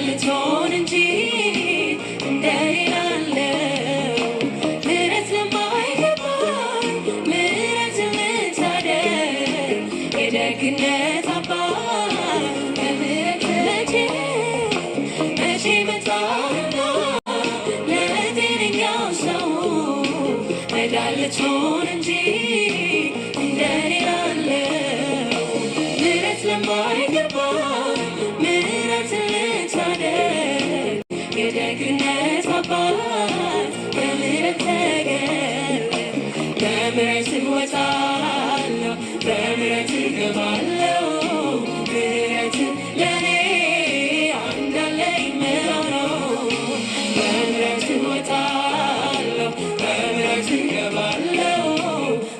መዳልቶን እንጂ እንደሌላለው ምሕረት ለማይገባኝ ምሕረት ልታደርግ የደግነት አባት በምሕረት መቼ መጣህና ለጤነኛው ሰው መዳልቶን እንጂ እንደሌላለው ምሕረት ለማይገባኝ ምሕረት ልታደርግ የደግነት አባት በምሕረት ተገለጥ። በምሕረት እወጣለሁ በምሕረት እገባለሁ ምሕረት ለኔ እንዳለኝ ምለው ነው። በምሕረት እወጣለሁ በምሕረት እገባለሁ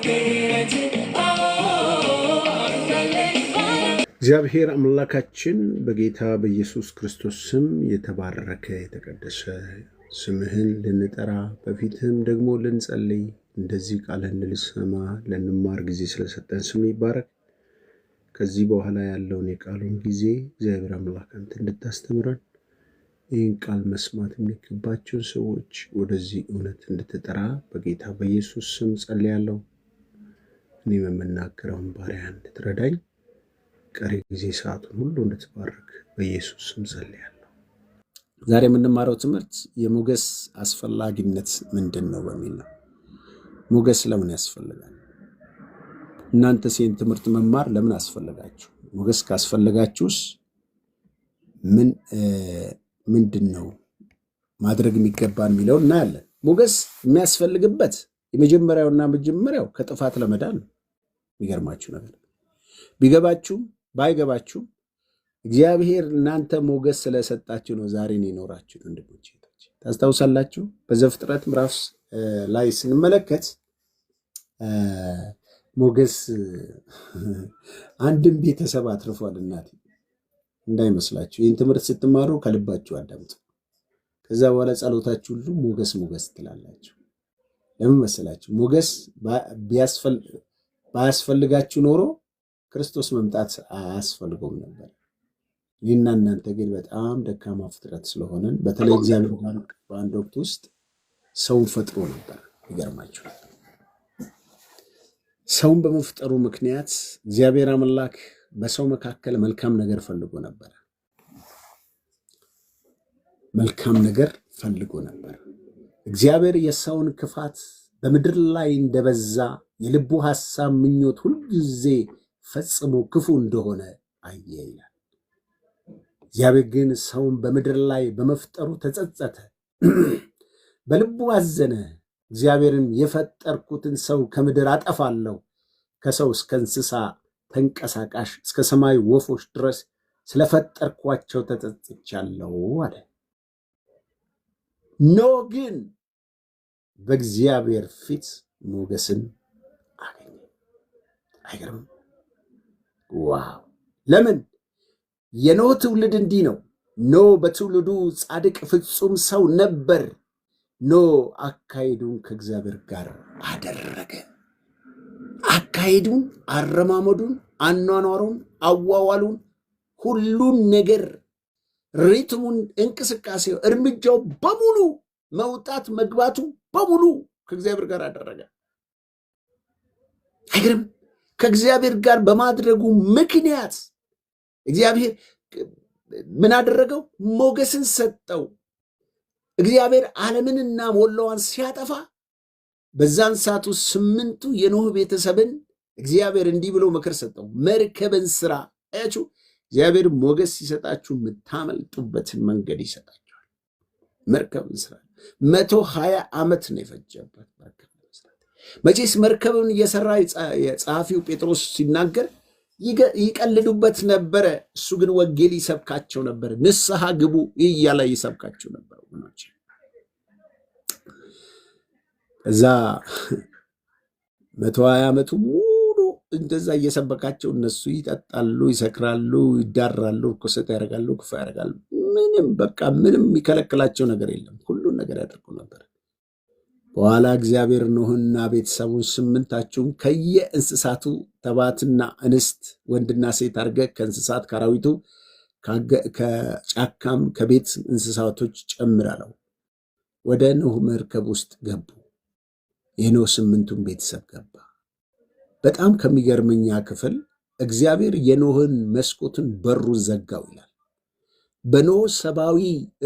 ምሕረት እንዳለኝ እግዚአብሔር አምላካችን በጌታ በኢየሱስ ክርስቶስ ስም የተባረከ የተቀደሰ ስምህን ልንጠራ በፊትህም ደግሞ ልንጸልይ እንደዚህ ቃልህን ልንሰማ ልንማር ጊዜ ስለሰጠን ስም ይባረክ። ከዚህ በኋላ ያለውን የቃሉን ጊዜ እግዚአብሔር አምላክ አንተ እንድታስተምረን ይህን ቃል መስማት የሚገባቸውን ሰዎች ወደዚህ እውነት እንድትጠራ በጌታ በኢየሱስ ስም ጸልያለሁ። እኔም የምናገረውን ባሪያ እንድትረዳኝ ቀሪ ጊዜ ሰዓቱን ሁሉ እንድትባርክ በኢየሱስ ስም ጸልያለሁ። ዛሬ የምንማረው ትምህርት የሞገስ አስፈላጊነት ምንድን ነው በሚል ነው። ሞገስ ለምን ያስፈልጋል? እናንተስ ይህን ትምህርት መማር ለምን አስፈልጋችሁ? ሞገስ ካስፈልጋችሁስ ምንድን ነው ማድረግ የሚገባን የሚለው እናያለን። ሞገስ የሚያስፈልግበት የመጀመሪያውና መጀመሪያው ከጥፋት ለመዳን ነው። የሚገርማችሁ ነገር ቢገባችሁም ባይገባችሁም እግዚአብሔር እናንተ ሞገስ ስለሰጣችሁ ነው ዛሬ የኖራችሁ። ወንድሞቼ ታስታውሳላችሁ፣ በዘፍጥረት ምዕራፍ ላይ ስንመለከት ሞገስ አንድም ቤተሰብ አትርፏል። እናቴ እንዳይመስላችሁ፣ ይህን ትምህርት ስትማሩ ከልባችሁ አዳምጡ። ከዛ በኋላ ጸሎታችሁ ሁሉ ሞገስ ሞገስ ትላላችሁ። ለምን መሰላችሁ? ሞገስ ባያስፈልጋችሁ ኖሮ ክርስቶስ መምጣት አያስፈልገውም ነበር። እኔና እናንተ ግን በጣም ደካማ ፍጥረት ስለሆነን በተለይ እግዚአብሔር በአንድ ወቅት ውስጥ ሰውን ፈጥሮ ነበር። ይገርማችኋል። ሰውን በመፍጠሩ ምክንያት እግዚአብሔር አምላክ በሰው መካከል መልካም ነገር ፈልጎ ነበር። መልካም ነገር ፈልጎ ነበር። እግዚአብሔር የሰውን ክፋት በምድር ላይ እንደበዛ የልቡ ሐሳብ ምኞት ሁልጊዜ ፈጽሞ ክፉ እንደሆነ አየ ይላል። እግዚአብሔር ግን ሰውን በምድር ላይ በመፍጠሩ ተጸጸተ፣ በልቡ አዘነ። እግዚአብሔርን የፈጠርኩትን ሰው ከምድር አጠፋለሁ፣ ከሰው እስከ እንስሳ ተንቀሳቃሽ እስከ ሰማይ ወፎች ድረስ ስለፈጠርኳቸው ተጸጽቻለሁ አለ። ኖህ ግን በእግዚአብሔር ፊት ሞገስን አገኘ። አይገርምም? ዋው! ለምን? የኖህ ትውልድ እንዲህ ነው። ኖህ በትውልዱ ጻድቅ ፍጹም ሰው ነበር። ኖህ አካሄዱን ከእግዚአብሔር ጋር አደረገ። አካሄዱን፣ አረማመዱን፣ አኗኗሩን፣ አዋዋሉን፣ ሁሉን ነገር፣ ሪትሙን፣ እንቅስቃሴው፣ እርምጃው በሙሉ መውጣት መግባቱ በሙሉ ከእግዚአብሔር ጋር አደረገ። አይገርም? ከእግዚአብሔር ጋር በማድረጉ ምክንያት እግዚአብሔር ምን አደረገው? ሞገስን ሰጠው። እግዚአብሔር ዓለምንና ሞላዋን ሲያጠፋ በዛን ሰዓቱ 8ቱ የኖህ ቤተሰብን እግዚአብሔር እንዲህ ብሎ ምክር ሰጠው፣ መርከብን ስራ። አያችሁ፣ እግዚአብሔር ሞገስ ሲሰጣችሁ የምታመልጡበትን መንገድ ይሰጣችኋል። መርከብን ስራ 120 ዓመት ነው የፈጀበት መርከብ መስራት። መቼስ መርከብን እየሰራ የጸሐፊው ጴጥሮስ ሲናገር ይቀልዱበት ነበረ። እሱ ግን ወንጌል ይሰብካቸው ነበር። ንስሐ ግቡ እያለ ይሰብካቸው ነበር። ወገኖች እዛ 120 ዓመቱ ሙሉ እንደዛ እየሰበካቸው እነሱ ይጠጣሉ፣ ይሰክራሉ፣ ይዳራሉ፣ ርኩሰት ያደርጋሉ፣ ክፉ ያደርጋሉ። ምንም በቃ ምንም የሚከለክላቸው ነገር የለም። ሁሉን ነገር ያደርጉ ነበር። በኋላ እግዚአብሔር ኖህና ቤተሰቡን 8ታችሁም ከየእንስሳቱ ተባትና እንስት ወንድና ሴት አድርገህ ከእንስሳት ከአራዊቱ ከጫካም ከቤት እንስሳቶች ጨምራለሁ ወደ ኖህ መርከብ ውስጥ ገቡ። የኖህ 8ቱም ቤተሰብ ገባ። በጣም ከሚገርመኛ ክፍል እግዚአብሔር የኖህን መስኮትን በሩን ዘጋው ይላል። በኖህ ሰብአዊ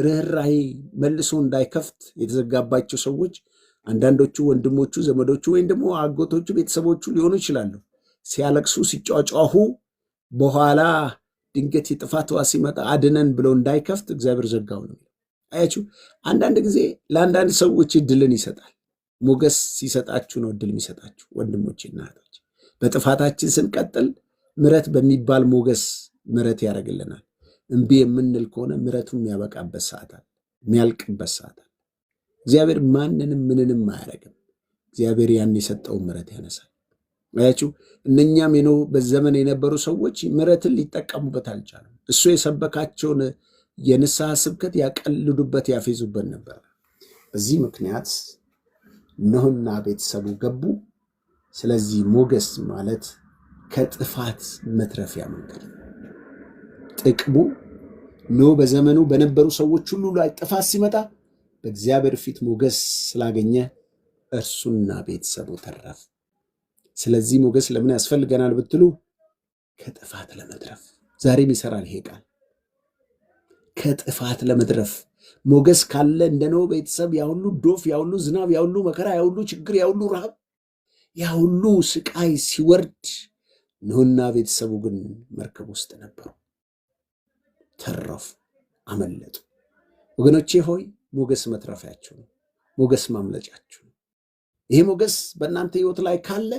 ርኅራኄ መልሶ እንዳይከፍት የተዘጋባቸው ሰዎች አንዳንዶቹ ወንድሞቹ፣ ዘመዶቹ ወይም ደግሞ አጎቶቹ፣ ቤተሰቦቹ ሊሆኑ ይችላሉ። ሲያለቅሱ ሲጫጫሁ በኋላ ድንገት የጥፋት ውሃ ሲመጣ አድነን ብለው እንዳይከፍት እግዚአብሔር ዘጋው ነው። አያችሁ፣ አንዳንድ ጊዜ ለአንዳንድ ሰዎች እድልን ይሰጣል። ሞገስ ሲሰጣችሁ ነው እድል የሚሰጣችሁ። ወንድሞቼና እህቶች፣ በጥፋታችን ስንቀጥል ምሕረት በሚባል ሞገስ ምሕረት ያደርግልናል። እምቢ የምንል ከሆነ ምሕረቱ የሚያበቃበት ሰዓት አለ፣ የሚያልቅበት ሰዓት አለ። እግዚአብሔር ማንንም ምንንም አያደርግም። እግዚአብሔር ያን የሰጠውን ምሕረት ያነሳል። አያችሁ፣ እነኛም የኖህ በዘመን የነበሩ ሰዎች ምሕረትን ሊጠቀሙበት አልቻሉም። እሱ የሰበካቸውን የንስሐ ስብከት ያቀልዱበት ያፌዙበት ነበር። በዚህ ምክንያት ኖህና ቤተሰቡ ገቡ። ስለዚህ ሞገስ ማለት ከጥፋት መትረፊያ መንገድ። ጥቅሙ ኖህ በዘመኑ በነበሩ ሰዎች ሁሉ ላይ ጥፋት ሲመጣ በእግዚአብሔር ፊት ሞገስ ስላገኘ እርሱና ቤተሰቡ ተረፉ። ስለዚህ ሞገስ ለምን ያስፈልገናል ብትሉ ከጥፋት ለመትረፍ። ዛሬም ይሰራል ይሄ ቃል። ከጥፋት ለመትረፍ ሞገስ ካለ እንደ ኖህ ቤተሰብ ያ ሁሉ ዶፍ፣ ያ ሁሉ ዝናብ፣ ያ ሁሉ መከራ፣ ያ ሁሉ ችግር፣ ያ ሁሉ ረሃብ፣ ያ ሁሉ ስቃይ ሲወርድ ኖህና ቤተሰቡ ግን መርከብ ውስጥ ነበሩ፣ ተረፉ፣ አመለጡ። ወገኖቼ ሆይ ሞገስ መትረፊያችሁ ነው። ሞገስ ማምለጫችሁ ነው። ይሄ ሞገስ በእናንተ ሕይወት ላይ ካለ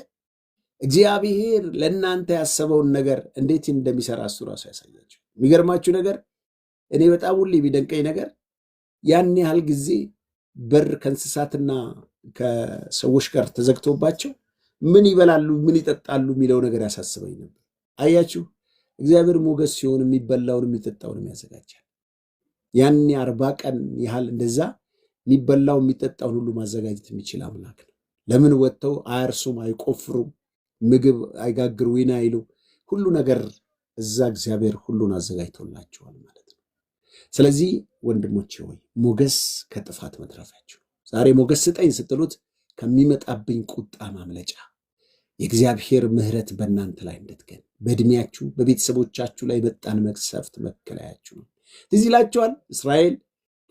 እግዚአብሔር ለእናንተ ያሰበውን ነገር እንዴት እንደሚሰራ እሱ ራሱ ያሳያችሁ። የሚገርማችሁ ነገር እኔ በጣም ሁሌ ቢደንቀኝ ነገር ያን ያህል ጊዜ በር ከእንስሳትና ከሰዎች ጋር ተዘግቶባቸው ምን ይበላሉ ምን ይጠጣሉ የሚለው ነገር ያሳስበኝ ነበር። አያችሁ፣ እግዚአብሔር ሞገስ ሲሆን የሚበላውን የሚጠጣውን ያዘጋጃል። ያን 40 ቀን ያህል እንደዛ የሚበላው የሚጠጣውን ሁሉ ማዘጋጀት የሚችል አምላክ ነው። ለምን ወጥተው አያርሱም፣ አይቆፍሩም፣ ምግብ አይጋግሩ፣ ወይን አይሉ፣ ሁሉ ነገር እዛ እግዚአብሔር ሁሉን አዘጋጅቶላቸዋል ማለት ነው። ስለዚህ ወንድሞቼ ሆይ ሞገስ ከጥፋት መትረፊያችሁ። ዛሬ ሞገስ ስጠኝ ስትሉት ከሚመጣብኝ ቁጣ ማምለጫ የእግዚአብሔር ምሕረት በእናንተ ላይ እንድትገን በእድሜያችሁ በቤተሰቦቻችሁ ላይ በጣም መቅሰፍት መከለያችሁ ነው። ትዝ ይላችኋል እስራኤል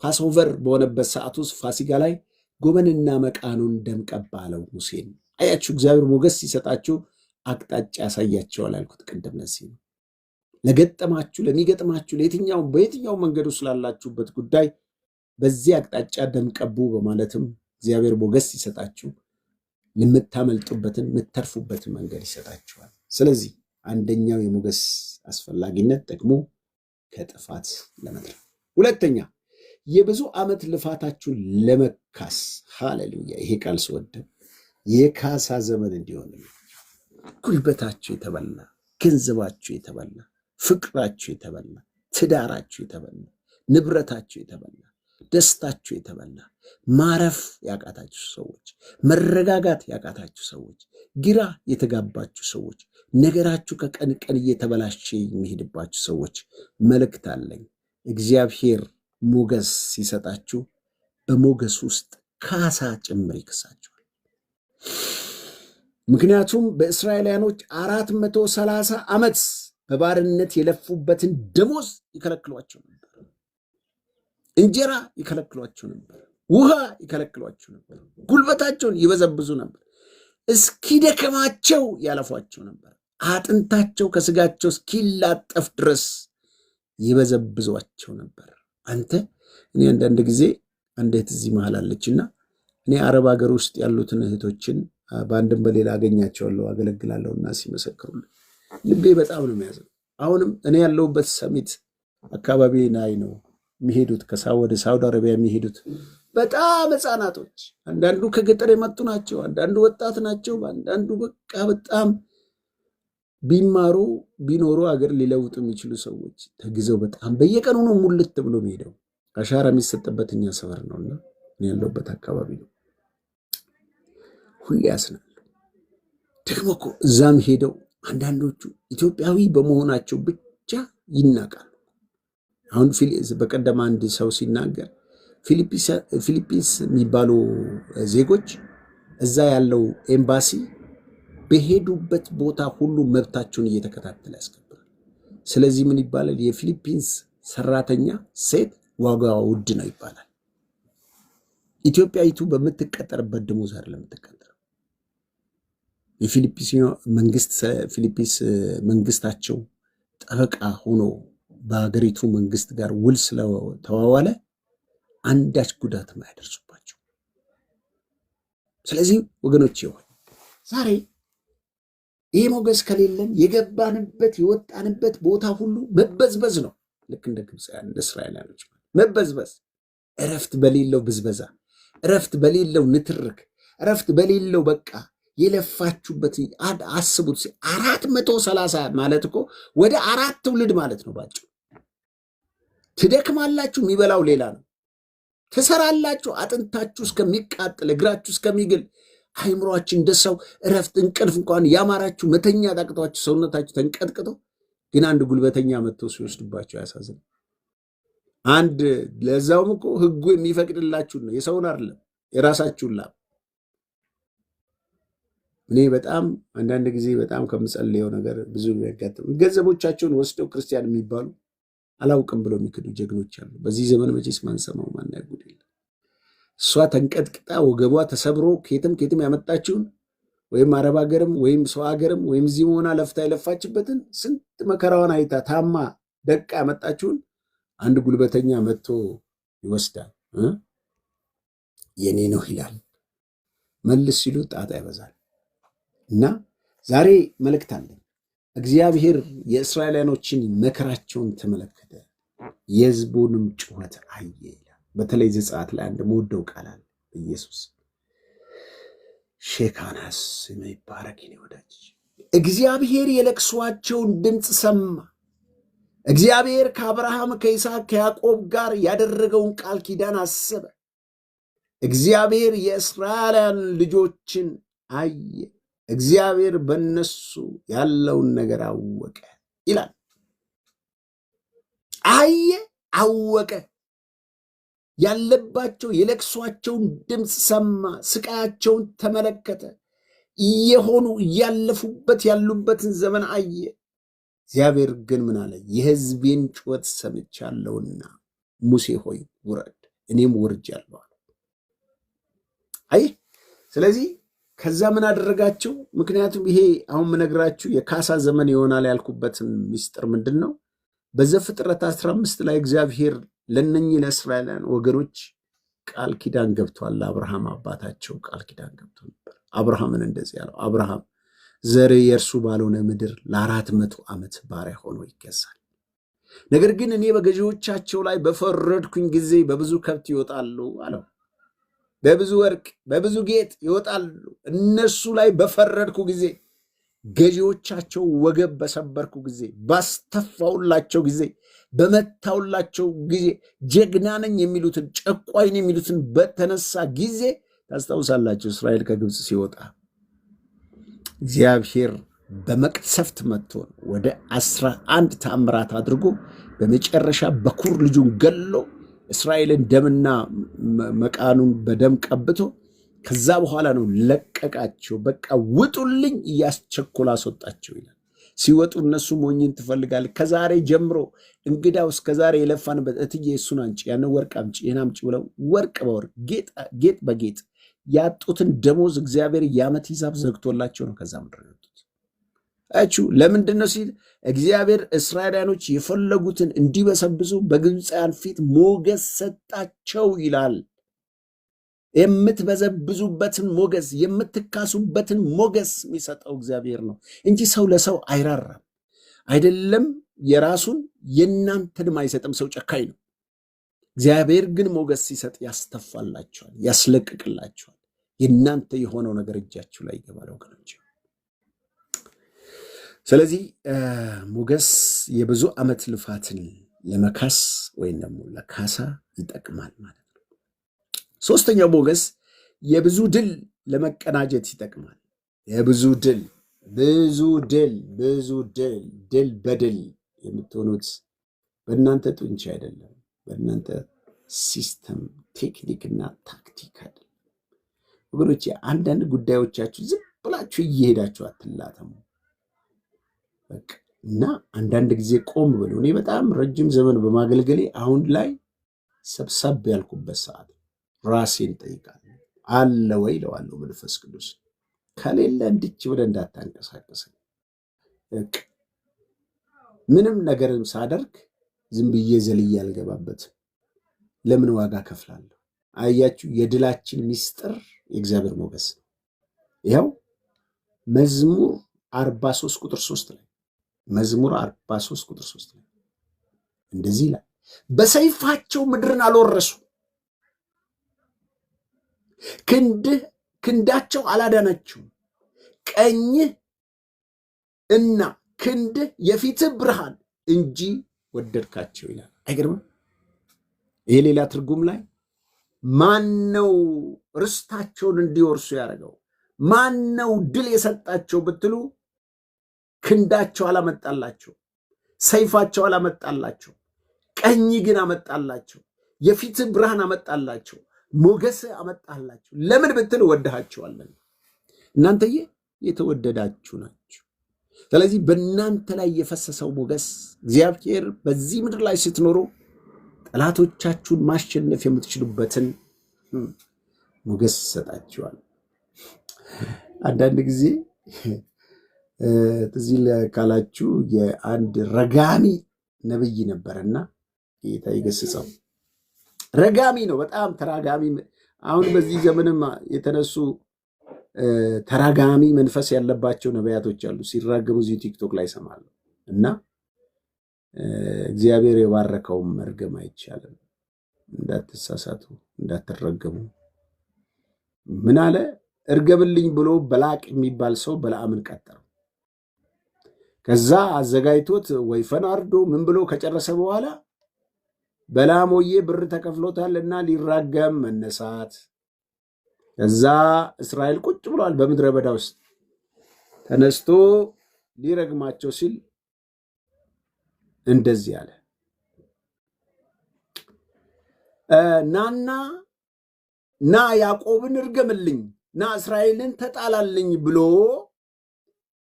ፓስኦቨር በሆነበት ሰዓት ውስጥ ፋሲጋ ላይ ጎመንና መቃኑን ደም ቀባ አለው ሙሴን። አያችሁ፣ እግዚአብሔር ሞገስ ሲሰጣችሁ አቅጣጫ ያሳያቸዋል ያልኩት ቅድም ነዚህ ነው። ለገጠማችሁ ለሚገጥማችሁ ለየትኛውም በየትኛው መንገዱ ስላላችሁበት ጉዳይ በዚህ አቅጣጫ ደም ቀቡ በማለትም እግዚአብሔር ሞገስ ሲሰጣችሁ የምታመልጡበትን የምትተርፉበትን መንገድ ይሰጣችኋል። ስለዚህ አንደኛው የሞገስ አስፈላጊነት ደግሞ ከጥፋት ለመትረፍ፣ ሁለተኛ የብዙ ዓመት ልፋታችሁን ለመካስ። ሃሌሉያ! ይሄ ቃል ስወደው የካሳ ዘመን እንዲሆን ጉልበታችሁ የተበላ፣ ገንዘባችሁ የተበላ፣ ፍቅራችሁ የተበላ፣ ትዳራችሁ የተበላ፣ ንብረታችሁ የተበላ፣ ደስታችሁ የተበላ፣ ማረፍ ያቃታችሁ ሰዎች፣ መረጋጋት ያቃታችሁ ሰዎች፣ ግራ የተጋባችሁ ሰዎች፣ ነገራችሁ ከቀን ቀን እየተበላሸ የሚሄድባችሁ ሰዎች መልእክት አለኝ። እግዚአብሔር ሞገስ ሲሰጣችሁ በሞገስ ውስጥ ካሳ ጭምር ይክሳችኋል። ምክንያቱም በእስራኤላውያኖች 430 ዓመት በባርነት የለፉበትን ደሞዝ ይከለክሏቸው ነበር። እንጀራ ይከለክሏቸው ነበር። ውሃ ይከለክሏቸው ነበር። ጉልበታቸውን ይበዘብዙ ነበር። እስኪደከማቸው ያለፏቸው ነበር። አጥንታቸው ከስጋቸው እስኪላጠፍ ድረስ ይበዘብዟቸው ነበር። እኔ አንዳንድ ጊዜ አንዴት እዚህ መሃል አለችና እኔ አረብ ሀገር ውስጥ ያሉትን እህቶችን በአንድም በሌላ አገኛቸዋለሁ፣ አገለግላለሁና ሲመሰክሩልኝ ልቤ በጣም ነው የሚያዝነው። አሁንም እኔ ያለሁበት ሰሚት አካባቢ ላይ ነው የሚሄዱት፣ ወደ ሳውዲ አረቢያ የሚሄዱት በጣም ሕፃናቶች፣ አንዳንዱ ከገጠር የመጡ ናቸው፣ አንዳንዱ ወጣት ናቸው፣ አንዳንዱ በቃ በጣም ቢማሩ ቢኖሩ አገር ሊለውጡ የሚችሉ ሰዎች ተግዘው በጣም በየቀኑ ነው ሙልት ብሎ የሚሄደው። አሻራ የሚሰጥበት እኛ ሰፈር ነውና እኔ ያለሁበት አካባቢ ነው። ሁሌ ያስናሉ። ደግሞ እኮ እዛም ሄደው አንዳንዶቹ ኢትዮጵያዊ በመሆናቸው ብቻ ይናቃሉ። አሁን በቀደም አንድ ሰው ሲናገር ፊሊፒንስ የሚባሉ ዜጎች እዛ ያለው ኤምባሲ በሄዱበት ቦታ ሁሉ መብታቸውን እየተከታተለ ያስከብራል። ስለዚህ ምን ይባላል? የፊሊፒንስ ሰራተኛ ሴት ዋጋዋ ውድ ነው ይባላል። ኢትዮጵያዊቱ በምትቀጠርበት ደሞዝ አይደለም የምትቀጠረው። ፊሊፒንስ መንግስታቸው ጠበቃ ሆኖ በሀገሪቱ መንግስት ጋር ውል ስለተዋዋለ አንዳች ጉዳት ማያደርሱባቸው። ስለዚህ ወገኖች ሆይ ዛሬ ይህ ሞገስ ከሌለን የገባንበት የወጣንበት ቦታ ሁሉ መበዝበዝ ነው። ልክ እንደ ግብፃውያን እንደ እስራኤላውያኖች መበዝበዝ፣ እረፍት በሌለው ብዝበዛ፣ እረፍት በሌለው ንትርክ፣ እረፍት በሌለው በቃ የለፋችሁበት አስቡት። 430 ማለት እኮ ወደ 4 ትውልድ ማለት ነው ባጭሩ። ትደክማላችሁ፣ የሚበላው ሌላ ነው። ትሰራላችሁ፣ አጥንታችሁ እስከሚቃጥል እግራችሁ እስከሚግል፣ አይምሯችሁ እንደሰው እረፍት እንቅልፍ እንኳን ያማራችሁ መተኛ ታቅቷችሁ ሰውነታችሁ ተንቀጥቅጦ፣ ግን አንድ ጉልበተኛ መጥቶ ሲወስድባችሁ ያሳዝን። አንድ ለዛውም እኮ ህጉ የሚፈቅድላችሁ ነው፣ የሰውን አይደለም የራሳችሁን ላብ። እኔ በጣም አንዳንድ ጊዜ በጣም ከምጸልየው ነገር ብዙ ያጋጥም ገንዘቦቻቸውን ወስደው ክርስቲያን የሚባሉ አላውቅም ብለው የሚክዱ ጀግኖች አሉ። በዚህ ዘመን መቼስ ማንሰማው ማናጉድ የለም። እሷ ተንቀጥቅጣ ወገቧ ተሰብሮ ኬትም ያመጣችውን ወይም አረብ ሀገርም ወይም ሰው ሀገርም ወይም እዚህ ሆና ለፍታ የለፋችበትን ስንት መከራዋን አይታ ታማ ደቃ ያመጣችውን አንድ ጉልበተኛ መጥቶ ይወስዳል። የኔ ነው ይላል። መልስ ሲሉ ጣጣ ይበዛል። እና ዛሬ መልእክት አለን። እግዚአብሔር የእስራኤላውያኖችን መከራቸውን ተመለከተ፣ የሕዝቡንም ጩኸት አየ ይላል። በተለይ ዘጸአት ላይ አንድ መወደው ቃል አለ። ኢየሱስ ሼካናስ የሚባረክ የኔ ወዳጅ፣ እግዚአብሔር የለቅሷቸውን ድምፅ ሰማ። እግዚአብሔር ከአብርሃም ከይስሐቅ ከያዕቆብ ጋር ያደረገውን ቃል ኪዳን አሰበ። እግዚአብሔር የእስራኤላውያን ልጆችን አየ። እግዚአብሔር በእነሱ ያለውን ነገር አወቀ ይላል። አየ፣ አወቀ። ያለባቸው የለቅሷቸውን ድምፅ ሰማ፣ ስቃያቸውን ተመለከተ። እየሆኑ እያለፉበት ያሉበትን ዘመን አየ። እግዚአብሔር ግን ምን አለ? የሕዝቤን ጩኸት ሰምቻለሁና ሙሴ ሆይ ውረድ፣ እኔም ወርጃለሁ። አይ ስለዚህ ከዛ ምን አደረጋቸው? ምክንያቱም ይሄ አሁን ምነግራችሁ የካሳ ዘመን ይሆናል ያልኩበትን ሚስጥር ምንድን ነው? በዘፍጥረት 15 ላይ እግዚአብሔር ለነኚህ ለእስራኤላውያን ወገኖች ቃል ኪዳን ገብቷል። ለአብርሃም አባታቸው ቃል ኪዳን ገብቶ ነበር። አብርሃምን እንደዚህ ያለው፣ አብርሃም ዘር የእርሱ ባልሆነ ምድር ለ400 ዓመት ባሪያ ሆኖ ይገዛል። ነገር ግን እኔ በገዢዎቻቸው ላይ በፈረድኩኝ ጊዜ በብዙ ከብት ይወጣሉ አለው። በብዙ ወርቅ በብዙ ጌጥ ይወጣሉ። እነሱ ላይ በፈረድኩ ጊዜ፣ ገዢዎቻቸው ወገብ በሰበርኩ ጊዜ፣ ባስተፋውላቸው ጊዜ፣ በመታውላቸው ጊዜ፣ ጀግና ነኝ የሚሉትን ጨቋኝ ነኝ የሚሉትን በተነሳ ጊዜ ታስታውሳላችሁ። እስራኤል ከግብፅ ሲወጣ እግዚአብሔር በመቅሰፍት መጥቶ ወደ 11 ተአምራት አድርጎ በመጨረሻ በኩር ልጁን ገሎ እስራኤልን ደምና መቃኑን በደም ቀብቶ ከዛ በኋላ ነው ለቀቃቸው። በቃ ውጡልኝ እያስቸኮል አስወጣቸው ይላል። ሲወጡ እነሱ ሞኝን ትፈልጋለህ፣ ከዛሬ ጀምሮ እንግዳው እስከ ዛሬ የለፋንበት እትዬ እሱን አንጭ፣ ያንን ወርቅ አምጪ፣ ይህን አምጪ ብለው ወርቅ በወርቅ ጌጥ በጌጥ ያጡትን ደሞዝ እግዚአብሔር የዓመት ሂሳብ ዘግቶላቸው ነው ከዛ ምድር የወጡት። ለምንድን ነው ሲል እግዚአብሔር እስራኤላውያኖች የፈለጉትን እንዲበሰብሱ በግብፃውያን ፊት ሞገስ ሰጣቸው ይላል። የምትበዘብዙበትን ሞገስ፣ የምትካሱበትን ሞገስ የሚሰጠው እግዚአብሔር ነው እንጂ ሰው ለሰው አይራራም። አይደለም የራሱን የእናንተንም አይሰጥም። ሰው ጨካኝ ነው። እግዚአብሔር ግን ሞገስ ሲሰጥ ያስተፋላቸዋል፣ ያስለቅቅላቸዋል። የእናንተ የሆነው ነገር እጃችሁ ላይ ይገባል ወገኖች። ስለዚህ ሞገስ የብዙ ዓመት ልፋትን ለመካስ ወይም ደግሞ ለካሳ ይጠቅማል ማለት ነው። ሶስተኛው ሞገስ የብዙ ድል ለመቀናጀት ይጠቅማል። የብዙ ድል ድል በድል የምትሆኑት በእናንተ ጡንቻ አይደለም፣ በእናንተ ሲስተም ቴክኒክና ታክቲክ አይደለም ወገኖቼ። አንዳንድ ጉዳዮቻችሁ ዝም ብላችሁ እየሄዳችሁ አትላተሙ በቃ። እና አንዳንድ ጊዜ ቆም ብሎ እኔ በጣም ረጅም ዘመን በማገልገሌ አሁን ላይ ሰብሰብ ያልኩበት ሰዓት ራሴን ጠይቃለሁ። አለ ወይ እለዋለሁ መንፈስ ቅዱስ። ከሌለ እንድች ብለህ እንዳታንቀሳቀሰኝ። ምንም ነገርም ሳደርግ ዝም ብዬ ዘልዬ አልገባበትም። ለምን ዋጋ ከፍላለሁ? አያችሁ፣ የድላችን ሚስጥር የእግዚአብሔር ሞገስ ነው። ይኸው መዝሙር 43 ቁጥር 3 ላይ መዝሙር 43 ቁጥር 3 ላይ እንደዚህ ይላል፣ በሰይፋቸው ምድርን አልወረሱ፣ ክንዳቸው አላዳናቸውም፣ ቀኝህ እና ክንድህ የፊትህ ብርሃን እንጂ ወደድካቸው ይላል። አይገርምም? ይሄ ሌላ ትርጉም ላይ ማን ነው ርስታቸውን እንዲወርሱ ያደረገው? ማን ነው ድል የሰጣቸው ብትሉ ክንዳቸው አላመጣላቸው፣ ሰይፋቸው አላመጣላቸው፣ ቀኝ ግን አመጣላቸው፣ የፊትህ ብርሃን አመጣላቸው፣ ሞገስ አመጣላቸው። ለምን ብትል ወድሃቸዋለን። እናንተዬ የተወደዳችሁ ናችሁ። ስለዚህ በእናንተ ላይ የፈሰሰው ሞገስ እግዚአብሔር በዚህ ምድር ላይ ስትኖሩ ጠላቶቻችሁን ማሸነፍ የምትችሉበትን ሞገስ ይሰጣችኋል። አንዳንድ ጊዜ እዚህ ካላችሁ የአንድ ረጋሚ ነብይ ነበረና ጌታ ይገስጸው። ረጋሚ ነው፣ በጣም ተራጋሚ። አሁን በዚህ ዘመንም የተነሱ ተራጋሚ መንፈስ ያለባቸው ነቢያቶች አሉ። ሲራገሙ እዚህ ቲክቶክ ላይ ይሰማሉ። እና እግዚአብሔር የባረከውም መርገም አይቻልም። እንዳትሳሳቱ፣ እንዳትረገሙ። ምን አለ? እርገብልኝ ብሎ በላቅ የሚባል ሰው በለዓምን ቀጠረው። ከዛ አዘጋጅቶት ወይፈን አርዶ ምን ብሎ ከጨረሰ በኋላ በለዓም ሆዬ ብር ተከፍሎታልና ሊራገም መነሳት። ከዛ እስራኤል ቁጭ ብሏል በምድረ በዳ ውስጥ። ተነስቶ ሊረግማቸው ሲል እንደዚህ አለ፣ ና ያዕቆብን እርገምልኝ፣ ና እስራኤልን ተጣላልኝ ብሎ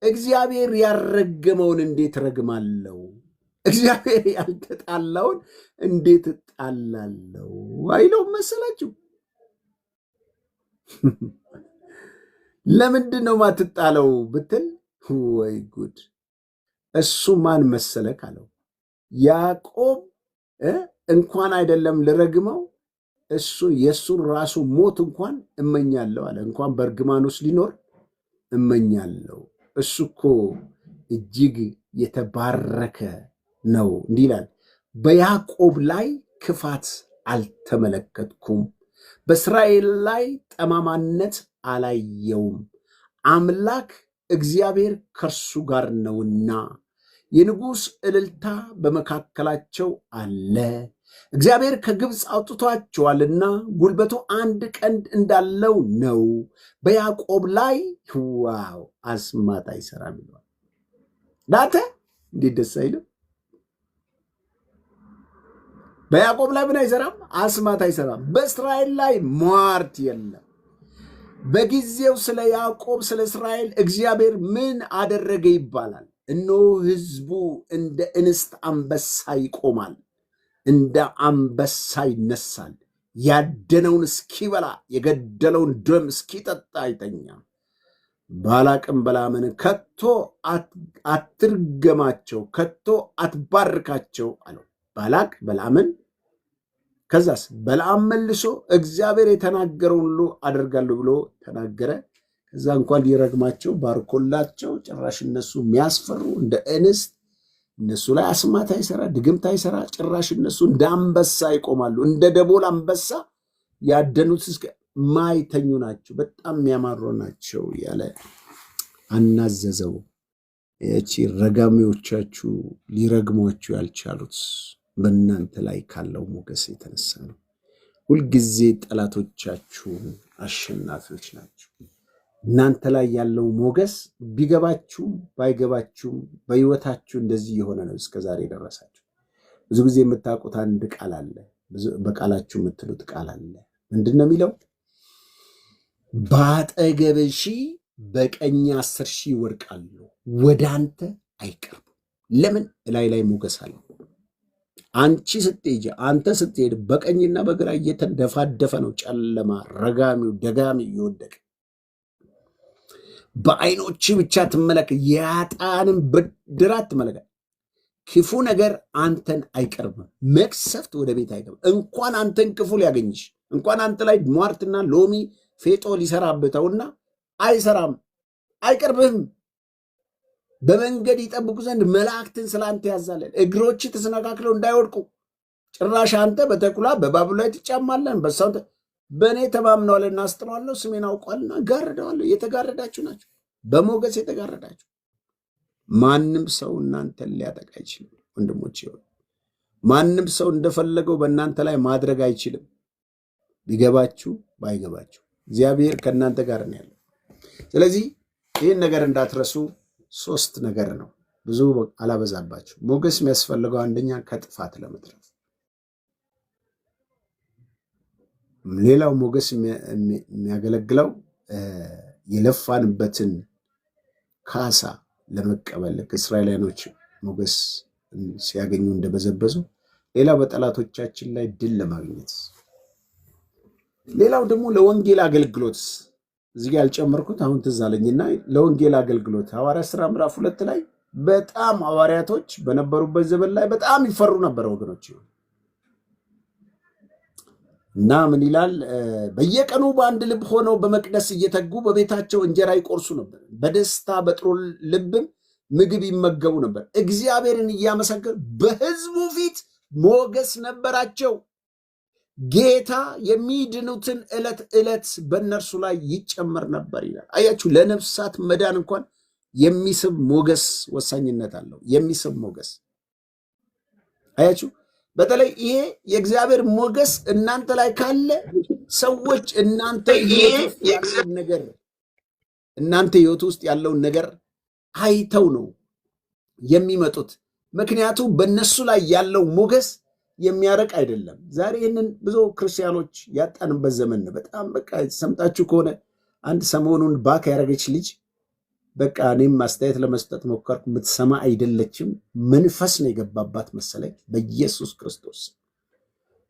እግዚአብሔር ያረገመውን እንዴት ረግማለሁ? እግዚአብሔር ያልተጣላውን እንዴት እጣላለሁ አይለው መሰላችሁ? ለምንድን ነው ማትጣለው ብትል፣ ወይ ጉድ! እሱ ማን መሰለክ አለው። ያዕቆብ እንኳን አይደለም ልረግመው፣ እሱ የእሱን ራሱ ሞት እንኳን እመኛለሁ አለ። እንኳን በእርግማን ውስጥ ሊኖር እመኛለሁ። እሱ እኮ እጅግ የተባረከ ነው። እንዲህ ይላል፣ በያዕቆብ ላይ ክፋት አልተመለከትኩም፣ በእስራኤል ላይ ጠማማነት አላየውም። አምላክ እግዚአብሔር ከእርሱ ጋር ነውና የንጉሥ እልልታ በመካከላቸው አለ። እግዚአብሔር ከግብፅ አውጥቷቸዋልና ጉልበቱ አንድ ቀንድ እንዳለው ነው። በያዕቆብ ላይ ዋው አስማት አይሰራም ይለዋል። ዳተ እንዴት ደስ አይልም? በያዕቆብ ላይ ምን አይሰራም? አስማት አይሰራም። በእስራኤል ላይ ሟርት የለም። በጊዜው ስለ ያዕቆብ ስለ እስራኤል እግዚአብሔር ምን አደረገ ይባላል። እነሆ ሕዝቡ እንደ እንስት አንበሳ ይቆማል፣ እንደ አንበሳ ይነሳል። ያደነውን እስኪበላ የገደለውን ደም እስኪጠጣ አይተኛም። ባላቅም በለዓምን ከቶ አትርገማቸው፣ ከቶ አትባርካቸው አለው። ባላቅ በለዓምን ከዛስ በለዓም መልሶ እግዚአብሔር የተናገረውን ሁሉ አደርጋለሁ ብሎ ተናገረ። ከዛ እንኳን ሊረግማቸው ባርኮላቸው ጭራሽ እነሱ የሚያስፈሩ እንደ እንስት፣ እነሱ ላይ አስማት አይሰራ፣ ድግምት አይሰራ። ጭራሽ እነሱ እንደ አንበሳ ይቆማሉ፣ እንደ ደቦል አንበሳ ያደኑት እስከ ማይተኙ ናቸው፣ በጣም የሚያማሩ ናቸው ያለ አናዘዘው። ያቺ ረጋሚዎቻችሁ ሊረግሟችሁ ያልቻሉት በእናንተ ላይ ካለው ሞገስ የተነሳ ነው። ሁልጊዜ ጠላቶቻችሁ አሸናፊዎች ናቸው። እናንተ ላይ ያለው ሞገስ ቢገባችሁም ባይገባችሁም በሕይወታችሁ እንደዚህ የሆነ ነው እስከዛሬ የደረሳችሁ። ብዙ ጊዜ የምታውቁት አንድ ቃል አለ፣ በቃላችሁ የምትሉት ቃል አለ። ምንድን ነው የሚለው? በአጠገብህ 1000 በቀኝ 10,000 ይወድቃሉ፣ ወደ አንተ አይቀርቡም። ለምን? ላይ ሞገስ አለ። አንቺ ስትሄጂ፣ አንተ ስትሄድ በቀኝና በግራ እየተደፋደፈ ነው ጨለማ፣ ረጋሚው፣ ደጋሚው እየወደቀ። በዓይኖች ብቻ ትመለከት፣ የኃጥአንን ብድራት ትመለከት። ክፉ ነገር አንተን አይቀርብም፣ መቅሰፍት ወደ ቤት አይገባም። እንኳን አንተን ክፉ ሊያገኝሽ፣ እንኳን አንተ ላይ ሟርትና ሎሚ ፌጦ ሊሰራብተውና አይሰራም፣ አይቀርብህም። በመንገድ ይጠብቁ ዘንድ መላእክትን ስለ አንተ ያዛለን፣ እግሮች ተሰነካክለው እንዳይወድቁ። ጭራሽ አንተ በተኩላ በእባብ ላይ ትጫማለህ። በሳው በእኔ ተማምነዋልና አስጥለዋለሁ፣ ስሜን አውቀዋልና ጋርደዋለሁ። የተጋረዳችሁ ናቸው፣ በሞገስ የተጋረዳችሁ። ማንም ሰው እናንተን ሊያጠቃ አይችልም ወንድሞች። ማንም ሰው እንደፈለገው በእናንተ ላይ ማድረግ አይችልም። ቢገባችሁ ባይገባችሁ እግዚአብሔር ከእናንተ ጋር ነው ያለው። ስለዚህ ይህን ነገር እንዳትረሱ። 3 ነገር ነው፣ ብዙ አላበዛባችሁ። ሞገስ የሚያስፈልገው አንደኛ ከጥፋት ለመትረፍ፣ ሌላው ሞገስ የሚያገለግለው የለፋንበትን ካሳ ለመቀበል፣ እስራኤላውያኖች ሞገስ ሲያገኙ እንደበዘበዙ፣ ሌላው በጠላቶቻችን ላይ ድል ለማግኘት፣ ሌላው ደግሞ ለወንጌል አገልግሎት። እዚህ ጋር ያልጨመርኩት አሁን ትዝ አለኝና ለወንጌል አገልግሎት ሐዋርያት ሥራ ምዕራፍ 2 ላይ በጣም ሐዋርያቶች በነበሩበት ዘመን ላይ በጣም ይፈሩ ነበር ወገኖች። እና ምን ይላል? በየቀኑ በአንድ ልብ ሆነው በመቅደስ እየተጉ በቤታቸው እንጀራ ይቆርሱ ነበር፣ በደስታ በጥሩ ልብም ምግብ ይመገቡ ነበር፣ እግዚአብሔርን እያመሰገኑ በሕዝቡ ፊት ሞገስ ነበራቸው። ጌታ የሚድኑትን ዕለት ዕለት በእነርሱ ላይ ይጨመር ነበር ይላል። አያችሁ፣ ለነፍሳት መዳን እንኳን የሚስብ ሞገስ ወሳኝነት አለው። የሚስብ ሞገስ አያችሁ። በተለይ ይሄ የእግዚአብሔር ሞገስ እናንተ ላይ ካለ ሰዎች እናንተ ሕይወት ውስጥ ያለውን ነገር አይተው ነው የሚመጡት። ምክንያቱም በእነሱ ላይ ያለው ሞገስ የሚያረቅ አይደለም። ዛሬ ይህንን ብዙ ክርስቲያኖች ያጣንበት ዘመን ነው። በጣም በቃ ሰምታችሁ ከሆነ አንድ ሰሞኑን ባክ ያደረገች ልጅ በቃ እኔም አስተያየት ለመስጠት ሞከርኩ። የምትሰማ አይደለችም። መንፈስ ነው የገባባት መሰለኝ። በኢየሱስ ክርስቶስ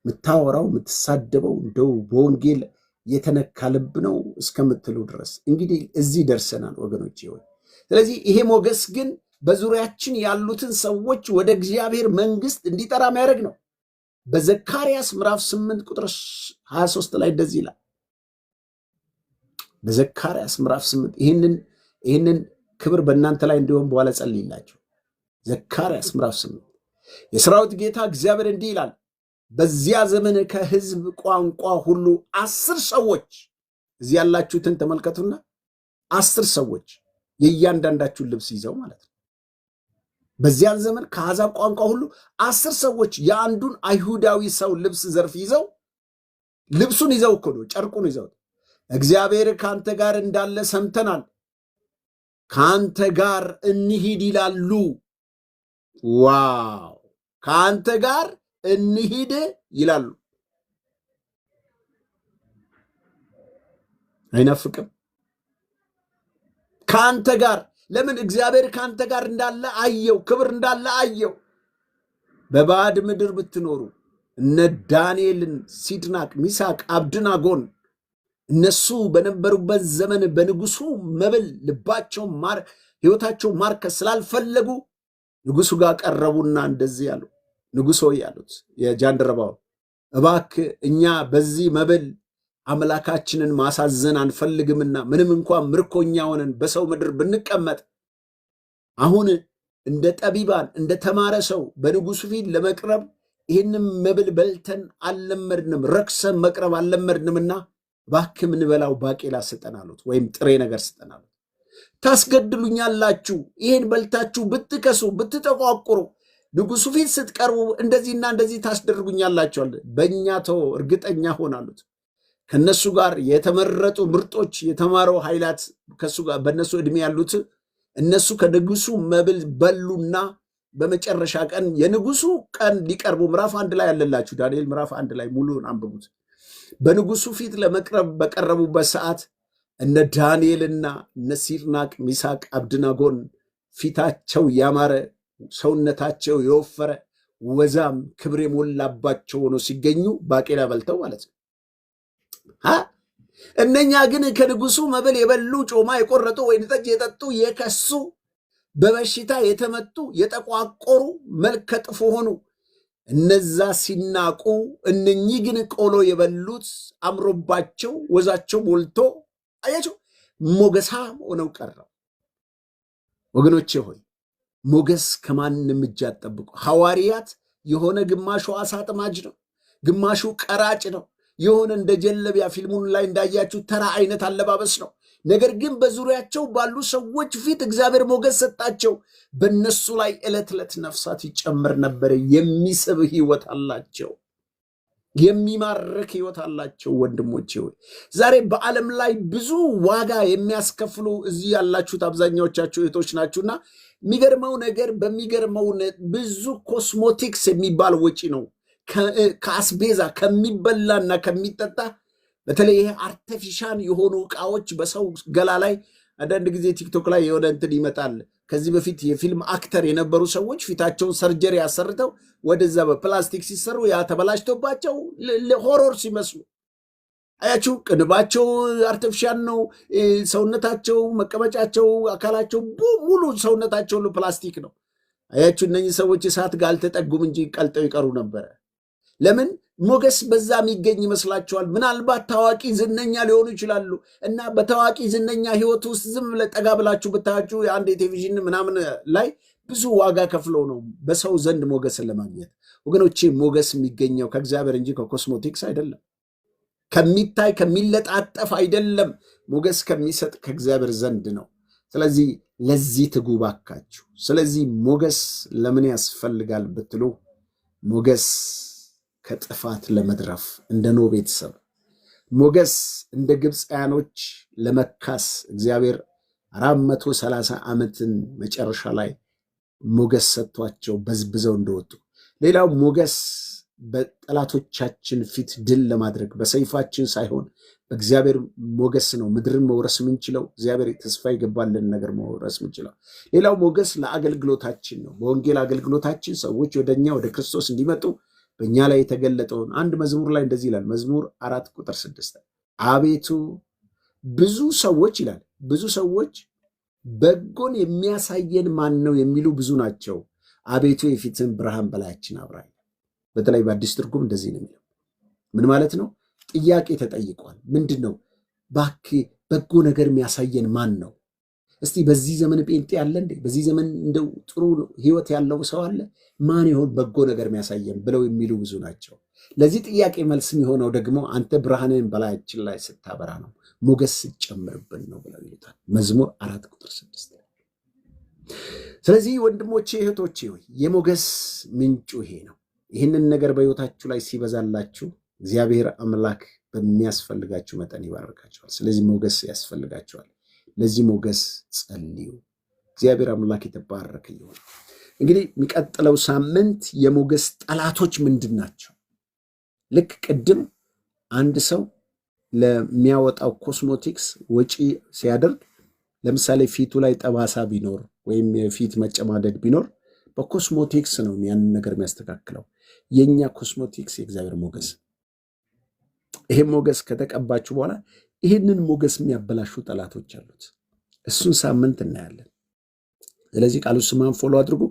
የምታወራው የምትሳደበው እንደው በወንጌል የተነካ ልብ ነው እስከምትሉ ድረስ እንግዲህ እዚህ ደርሰናል ወገኖች። ይሆን ስለዚህ ይሄ ሞገስ ግን በዙሪያችን ያሉትን ሰዎች ወደ እግዚአብሔር መንግስት እንዲጠራ የሚያደርግ ነው። በዘካርያስ ምዕራፍ 8 ቁጥር 23 ላይ እንደዚህ ይላል። በዘካርያስ ምዕራፍ 8 ይህንን ክብር በእናንተ ላይ እንዲሆን በኋላ ጸልይላችሁ። ዘካርያስ ምዕራፍ 8 የሰራዊት ጌታ እግዚአብሔር እንዲህ ይላል፣ በዚያ ዘመን ከሕዝብ ቋንቋ ሁሉ 10 ሰዎች፣ እዚህ ያላችሁትን ተመልከቱና 10 ሰዎች የእያንዳንዳችሁን ልብስ ይዘው ማለት ነው። በዚያን ዘመን ከአሕዛብ ቋንቋ ሁሉ 10 ሰዎች የአንዱን አይሁዳዊ ሰው ልብስ ዘርፍ ይዘው፣ ልብሱን ይዘው እኮ ነው ጨርቁን ይዘው፣ እግዚአብሔር ከአንተ ጋር እንዳለ ሰምተናል፣ ከአንተ ጋር እንሂድ ይላሉ። ዋው! ከአንተ ጋር እንሂድ ይላሉ። አይናፍቅም? ከአንተ ጋር ለምን? እግዚአብሔር ከአንተ ጋር እንዳለ አየው፣ ክብር እንዳለ አየው። በባዕድ ምድር ብትኖሩ እነ ዳንኤልን፣ ሲድራቅ፣ ሚሳቅ፣ አብድናጎን እነሱ በነበሩበት ዘመን በንጉሱ መብል ልባቸው ሕይወታቸው ማርከስ ስላልፈለጉ ንጉሱ ጋር ቀረቡና እንደዚህ ያሉ፣ ንጉሥ ሆይ ያሉት የጃንደረባው፣ እባክህ እኛ በዚህ መብል አምላካችንን ማሳዘን አንፈልግምና ምንም እንኳን ምርኮኛ ሆነን በሰው ምድር ብንቀመጥ አሁን እንደ ጠቢባን እንደ ተማረ ሰው በንጉሱ ፊት ለመቅረብ ይህንም መብል በልተን አልለመድንም፣ ረክሰን መቅረብ አልለመድንምና እባክህ ምንበላው ባቄላ ስጠን አሉት፣ ወይም ጥሬ ነገር ስጠን አሉት። ታስገድሉኛላችሁ፣ ይህን በልታችሁ ብትከሱ ብትጠቋቁሩ፣ ንጉሱ ፊት ስትቀርቡ እንደዚህና እንደዚህ ታስደርጉኛላችሁ። በእኛ ተወው፣ እርግጠኛ ሆን አሉት። ከነሱ ጋር የተመረጡ ምርጦች የተማረው ኃይላት ከሱ ጋር በእነሱ ዕድሜ ያሉት እነሱ ከንጉሱ መብል በሉና በመጨረሻ ቀን የንጉሱ ቀን ሊቀርቡ ምዕራፍ 1 ላይ ያለላችሁ ዳንኤል ምዕራፍ 1 ላይ ሙሉን አንብቡት። በንጉሱ ፊት ለመቅረብ በቀረቡበት ሰዓት እነ ዳንኤልና እነ ሲድራቅ ሚሳቅ አብደናጎን ፊታቸው ያማረ ሰውነታቸው የወፈረ ወዛም ክብር የሞላባቸው ሆኖ ሲገኙ ባቄላ በልተው ማለት ነው። እነኛ ግን ከንጉሱ መብል የበሉ ጮማ የቆረጡ ወይን ጠጅ የጠጡ የከሱ በበሽታ የተመቱ የጠቋቆሩ መልከ ጥፉ ሆኑ። እነዛ ሲናቁ፣ እነኚህ ግን ቆሎ የበሉት አምሮባቸው ወዛቸው ሞልቶ አያቸው ሞገሳም ሆነው ቀረው። ወገኖቼ ሆይ ሞገስ ከማንም እጅ አትጠብቁ። ሐዋርያት የሆነ ግማሹ አሳ አጥማጅ ነው፣ ግማሹ ቀራጭ ነው። የሆነ እንደ ጀለቢያ ፊልሙን ላይ እንዳያችሁ ተራ አይነት አለባበስ ነው። ነገር ግን በዙሪያቸው ባሉ ሰዎች ፊት እግዚአብሔር ሞገስ ሰጣቸው። በእነሱ ላይ ዕለት ዕለት ነፍሳት ይጨምር ነበር። የሚስብ ህይወት አላቸው፣ የሚማርክ ህይወት አላቸው። ወንድሞቼ ሆይ ዛሬ በዓለም ላይ ብዙ ዋጋ የሚያስከፍሉ እዚህ ያላችሁት አብዛኛዎቻችሁ እህቶች ናችሁና የሚገርመው ነገር በሚገርመው ብዙ ኮስሞቲክስ የሚባል ወጪ ነው ከአስቤዛ ከሚበላና ከሚጠጣ በተለይ ይሄ አርቲፊሻል የሆኑ ዕቃዎች በሰው ገላ ላይ አንዳንድ ጊዜ ቲክቶክ ላይ የሆነ እንትን ይመጣል። ከዚህ በፊት የፊልም አክተር የነበሩ ሰዎች ፊታቸውን ሰርጀሪ አሰርተው ወደዛ በፕላስቲክ ሲሰሩ ያ ተበላሽቶባቸው ሆሮር ሲመስሉ አያችሁ። ቅንባቸው አርቲፊሻል ነው። ሰውነታቸው፣ መቀመጫቸው፣ አካላቸው ሙሉ ሰውነታቸው ሁሉ ፕላስቲክ ነው። አያችሁ። እነኚህ ሰዎች እሳት ጋር አልተጠጉም እንጂ ቀልጠው ይቀሩ ነበረ። ለምን? ሞገስ በዛ የሚገኝ ይመስላችኋል? ምናልባት ታዋቂ ዝነኛ ሊሆኑ ይችላሉ እና በታዋቂ ዝነኛ ህይወት ውስጥ ዝም ጠጋ ብላችሁ ብታያችሁ የአንድ የቴሌቪዥን ምናምን ላይ ብዙ ዋጋ ከፍለው ነው በሰው ዘንድ ሞገስን ለማግኘት። ወገኖቼ ሞገስ የሚገኘው ከእግዚአብሔር እንጂ ከኮስሞቲክስ አይደለም፣ ከሚታይ ከሚለጣጠፍ አይደለም። ሞገስ ከሚሰጥ ከእግዚአብሔር ዘንድ ነው። ስለዚህ ለዚህ ትጉ ባካችሁ። ስለዚህ ሞገስ ለምን ያስፈልጋል ብትሉ ሞገስ ከጥፋት ለመድረፍ እንደ ኖህ ቤተሰብ፣ ሞገስ እንደ ግብፃያኖች ለመካስ እግዚአብሔር 430 ዓመትን መጨረሻ ላይ ሞገስ ሰጥቷቸው በዝብዘው እንደወጡ። ሌላው ሞገስ በጠላቶቻችን ፊት ድል ለማድረግ በሰይፋችን ሳይሆን በእግዚአብሔር ሞገስ ነው ምድርን መውረስ የምንችለው። እግዚአብሔር ተስፋ የገባልን ነገር መውረስ የምንችለው። ሌላው ሞገስ ለአገልግሎታችን ነው። በወንጌል አገልግሎታችን ሰዎች ወደኛ ወደ ክርስቶስ እንዲመጡ በእኛ ላይ የተገለጠውን አንድ መዝሙር ላይ እንደዚህ ይላል። መዝሙር 4:6 አቤቱ ብዙ ሰዎች ይላል፣ ብዙ ሰዎች በጎን የሚያሳየን ማን ነው የሚሉ ብዙ ናቸው። አቤቱ የፊትን ብርሃን በላያችን አብራ። በተለይ በአዲስ ትርጉም እንደዚህ ነው የሚለው። ምን ማለት ነው? ጥያቄ ተጠይቋል። ምንድን ነው? እባክህ በጎ ነገር የሚያሳየን ማን ነው? እስቲ በዚህ ዘመን ጴንጤ አለ እንዴ? በዚህ ዘመን እንደው ጥሩ ህይወት ያለው ሰው አለ? ማን ይሆን በጎ ነገር የሚያሳየን ብለው የሚሉ ብዙ ናቸው። ለዚህ ጥያቄ መልስ የሚሆነው ደግሞ አንተ ብርሃንን በላያችን ላይ ስታበራ ነው፣ ሞገስ ሲጨምርብን ነው ብለው ይሉታል። መዝሙር 4:6። ስለዚህ ወንድሞቼ እህቶቼ ሆይ የሞገስ ምንጩ ይሄ ነው። ይህንን ነገር በህይወታችሁ ላይ ሲበዛላችሁ እግዚአብሔር አምላክ በሚያስፈልጋችሁ መጠን ይባርካችኋል። ስለዚህ ሞገስ ያስፈልጋችኋል። ለዚህ ሞገስ ጸልዩ። እግዚአብሔር አምላክ የተባረከ ይሁን። እንግዲህ የሚቀጥለው ሳምንት የሞገስ ጠላቶች ምንድን ናቸው? ልክ ቅድም አንድ ሰው ለሚያወጣው ኮስሞቲክስ ወጪ ሲያደርግ ለምሳሌ ፊቱ ላይ ጠባሳ ቢኖር ወይም የፊት መጨማደድ ቢኖር በኮስሞቲክስ ነው ያንን ነገር የሚያስተካክለው። የኛ ኮስሞቲክስ የእግዚአብሔር ሞገስ። ይሄ ሞገስ ከተቀባችሁ በኋላ ይህንን ሞገስ የሚያበላሹ ጠላቶች አሉት። እሱን ሳምንት እናያለን። ስለዚህ ቃሉ ስማን ፎሎ አድርጉ።